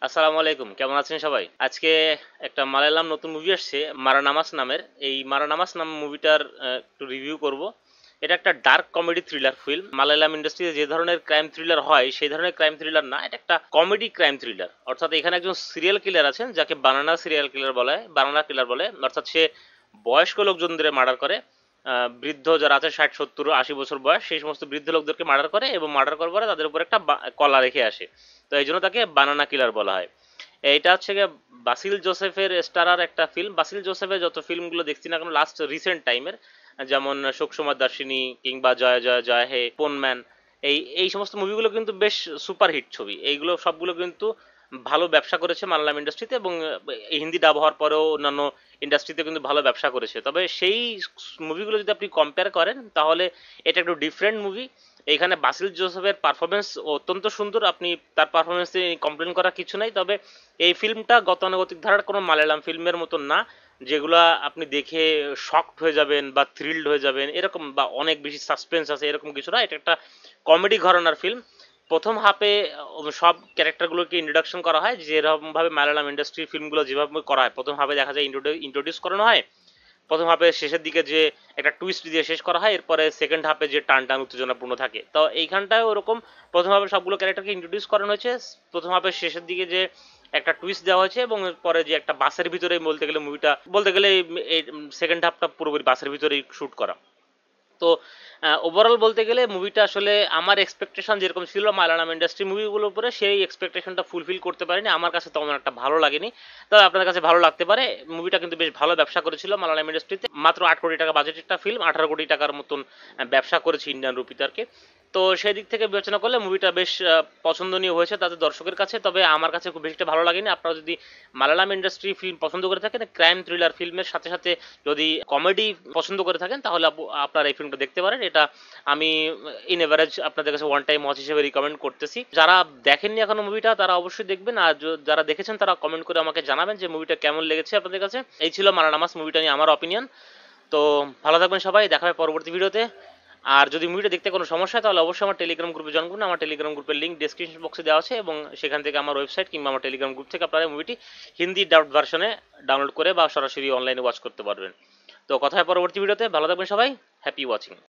আসসালামু আলাইকুম, কেমন আছেন সবাই? আজকে একটা মালায়ালাম নতুন মুভি আসছে মারানামাস নামের। এই মারানামাস নাম মুভিটার একটু রিভিউ করব। এটা একটা dark comedy thriller film. Malayalam ইন্ডাস্ট্রিতে যে ধরনের ক্রাইম থ্রিলার হয় সেই ধরনের ক্রাইম থ্রিলার না, এটা একটা কমেডি ক্রাইম থ্রিলার। অর্থাৎ এখানে একজন সিরিয়াল কিলার আছেন যাকে বানানা সিরিয়াল কিলার বলে, বানানা কিলার বলে। অর্থাৎ সে বয়স্ক লোকজনদের মার্ডার করে। বৃদ্ধ যারা আছে 60 70 80 বছর বয়স সেই সমস্ত বৃদ্ধ লোকদেরকে মার্ডার করে এবং মার্ডার করার পরে তাদের উপর একটা কলা রেখে আসে। তো এই জন্য তাকে বানানা কিলার বলা হয়। এইটা হচ্ছে গিয়ে বাসিল জোসেফের স্টারার একটা ফিল্ম। বাসিল জোসেফের যত ফিল্মগুলো দেখছি না কেন লাস্ট রিসেন্ট টাইমের, যেমন শোকসুমার দার্শিনী কিংবা জয় জয় জয় হে, পোনম্যান, এই এই সমস্ত মুভিগুলো কিন্তু বেশ সুপারহিট ছবি। এইগুলো সবগুলো কিন্তু ভালো ব্যবসা করেছে মালায়ালাম ইন্ডাস্ট্রিতে, এবং হিন্দি ডাব হওয়ার পরেও অন্যান্য ইন্ডাস্ট্রিতে কিন্তু ভালো ব্যবসা করেছে। তবে সেই মুভিগুলো যদি আপনি কম্পেয়ার করেন তাহলে এটা একটু ডিফারেন্ট মুভি। এখানে বাসিল জোসেফের পারফরমেন্স অত্যন্ত সুন্দর, আপনি তার পারফরমেন্সে কমপ্লেন করার কিছু নাই। তবে এই ফিল্মটা গতানুগতিক ধারার কোনো মালায়ালাম ফিল্মের মতন না, যেগুলা আপনি দেখে শকড হয়ে যাবেন বা থ্রিলড হয়ে যাবেন এরকম, বা অনেক বেশি সাসপেন্স আছে এরকম কিছু না। এটা একটা কমেডি ঘরানার ফিল্ম। প্রথম হাফে সব ক্যারেক্টারগুলোকে ইন্ট্রোডাকশন করা হয়, যেরকম ভাবে মালায়ালাম ইন্ডাস্ট্রির ফিল্মগুলো যেভাবে করা হয়। প্রথম হাফে দেখা যায় ইন্ট্রোডিউস করানো হয়, প্রথম হাফের শেষের দিকে যে একটা টুইস্ট দিয়ে শেষ করা হয়, এরপরে সেকেন্ড হাফে যে টান টান উত্তেজনাপূর্ণ থাকে। তো এইখানটায় ওরকম প্রথম হাফে সবগুলো ক্যারেক্টারকে ইন্ট্রোডিউস করানো হয়েছে, প্রথম হাফের শেষের দিকে যে একটা টুইস্ট দেওয়া হয়েছে, এবং পরে যে একটা বাসের ভিতরে বলতে গেলে মুভিটা বলতে গেলে এই সেকেন্ড হাফটা পুরোপুরি বাসের ভিতরেই শুট করা। তো ওভারঅল বলতে গেলে মুভিটা আসলে আমার এক্সপেকটেশন যেরকম ছিল মালায়ালাম ইন্ডাস্ট্রি মুভিগুলোর উপরে, সেই এক্সপেকটেশনটা ফুলফিল করতে পারেনি। আমার কাছে তেমন একটা ভালো লাগেনি, তবে আপনাদের কাছে ভালো লাগতে পারে। মুভিটা কিন্তু বেশ ভালো ব্যবসা করেছিল মালায়ালাম ইন্ডাস্ট্রিতে। মাত্র 8 কোটি টাকা বাজেটের একটা ফিল্ম 18 কোটি টাকার মতন ব্যবসা করেছে ইন্ডিয়ান রুপিতে। তো সেই দিক থেকে বিবেচনা করলে মুভিটা বেশ পছন্দনীয় হয়েছে তাদের দর্শকের কাছে। তবে আমার কাছে খুব বেশিটা ভালো লাগেনি। আপনারা যদি মালায়ালাম ইন্ডাস্ট্রি ফিল্ম পছন্দ করে থাকেন, ক্রাইম থ্রিলার ফিল্মের সাথে সাথে যদি কমেডি পছন্দ করে থাকেন, তাহলে আপনারা এই ফিল্মটা দেখতে পারেন। এটা আমি ইন এভারেজ আপনাদের কাছে ওয়ান টাইম ওয়াচ হিসেবে রিকমেন্ড করতেছি। যারা দেখেননি এখনো মুভিটা তারা অবশ্যই দেখবেন, আর যারা দেখেছেন তারা কমেন্ট করে আমাকে জানাবেন যে মুভিটা কেমন লেগেছে আপনাদের কাছে। এই ছিল মালায়ালামাস মুভিটা নিয়ে আমার অপিনিয়ন। তো ভালো থাকবেন সবাই, দেখা হবে পরবর্তী ভিডিওতে। আর যদি মুভিটা দেখতে কোনো সমস্যা হয় তাহলে অবশ্যই আমার টেলিগ্রাম গ্রুপে জয়েন করুন। আমার টেলিগ্রাম গ্রুপের লিঙ্ক ডেসক্রিপশন বক্সে দেওয়া আছে, এবং সেখান থেকে আমার ওয়েবসাইট কিংবা আমার টেলিগ্রাম গ্রুপ থেকে আপনারা মুভিটি হিন্দি ডাবড ভার্সনে ডাউনলোড করে বা সরাসরি অনলাইনে ওয়াচ করতে পারবেন। তো কথা হয় পরবর্তী ভিডিওতে, ভালো থাকবেন সবাই, হ্যাপি ওয়াচিং।